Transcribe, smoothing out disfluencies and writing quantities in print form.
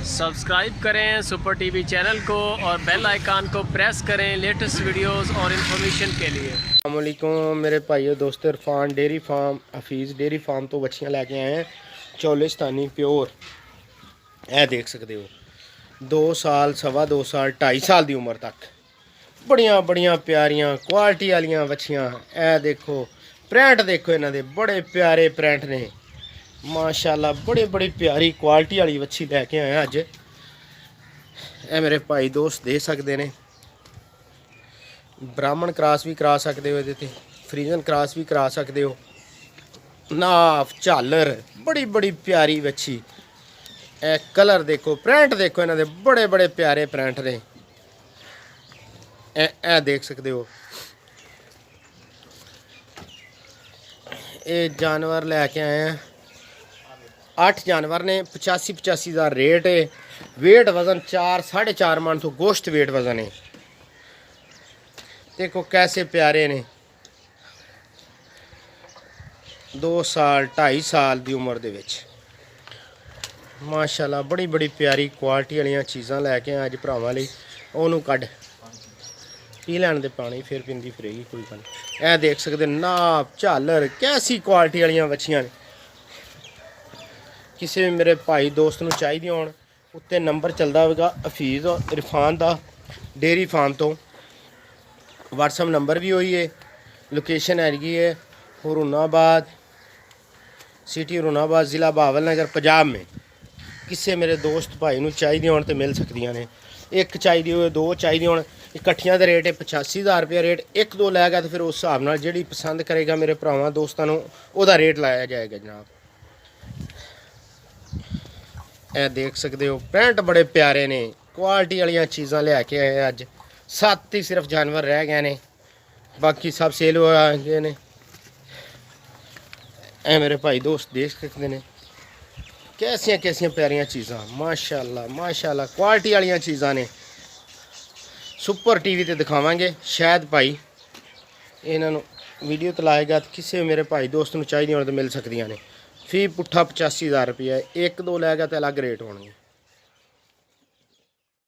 Subscribe करें super TV channel को और बेल आइकान को प्रेस करें लेटेस्ट वीडियोस और इन्फॉर्मेशन के लिए। अस्सलाम वालेकुम मेरे भाइयों दोस्तों, Irfan dairy farm Hafeez dairy farm तो बच्चियाँ लैके आए हैं चोलिस्तानी प्योर। यह देख सकते हो 2 साल सवा 2 साल 2.5 साल की उम्र तक बड़िया बड़िया प्यारियां क्वालिटी वालियां बच्चियाँ। यह देखो प्रिंट देखो, इन्हों के बड़े प्यारे प्रिंट ने माशाल्लाह। बड़ी प्यारी क्वालिटी वाली बच्ची लैके आए अज। ए मेरे भाई दोस्त दे सकते हैं। ब्राह्मण क्रॉस भी करा सकते हो, ये फ्रीजन क्रॉस भी करा सकते हो। नाफ झालर बड़ी प्यारी बच्ची। ए कलर देखो, प्रिंट देखो, इन्हों के बड़े प्यारे प्रिंट ने। ए देख सकते हो। ये जानवर लैके आए हैं 8 जानवर ने 85 हज़ार रेट है। वेट वज़न 4 साढ़े 4 मन तो गोश्त वेट वज़न है। देखो कैसे प्यारे ने। 2 साल 2.5 साल की उम्र दे विच माशाल्लाह बड़ी प्यारी क्वालिटी वाली चीज़ां लैके आए अज भरावां लई। ओनू कढ पी लैन दे पानी, फिर पींदी फिरेगी कोई गल। ए देख सकते नाप झालर कैसी क्वालिटी वाली बच्चियां ने। किसी भी मेरे भाई दोस्त नूं चाहिए होण उत्ते नंबर चलता होगा हफीज़ इरफान दा डेयरी फार्म तो। व्हाट्सअप नंबर भी वही है। लोकेशन हैगी है हुरूनाबाद सिटी, हुरूनाबाद ज़िला बहावल नगर पंजाब में। किसी मेरे दोस्त भाई नूं चाहिए होण तो मिल सकदियां ने। एक चाहिए हो, 2 चाहिए होण, इकट्ठियां दा रेट है 85,000 रुपया रेट। 1-2 लैगा तो फिर उस हिसाब नाल जिहड़ी पसंद करेगा मेरे भरावां दोस्तां नूं ओहदा रेट लाया जाएगा जनाब। ए देख सकते हो प्रिंट बड़े प्यारे ने, क्वालिटी वाली चीज़ां लैके आए अज। 7 ही सिर्फ जानवर रह गए ने, बाकी सब सेल हो गए ने। ए मेरे भाई दोस्त देख सकते हैं कैसियां प्यारियां चीज़ां माशाल्लाह क्वालिटी वाली चीज़ां ने। सुपर टीवी ते दिखावांगे शायद भाई इन्हों वीडियो तो लाएगा तो किसी मेरे भाई दोस्त नूं चाहिए होण तो मिल सकदियां ने। फी पुट्ठा 85,000 रुपया। 1-2 लैगा तो अलग रेट होने।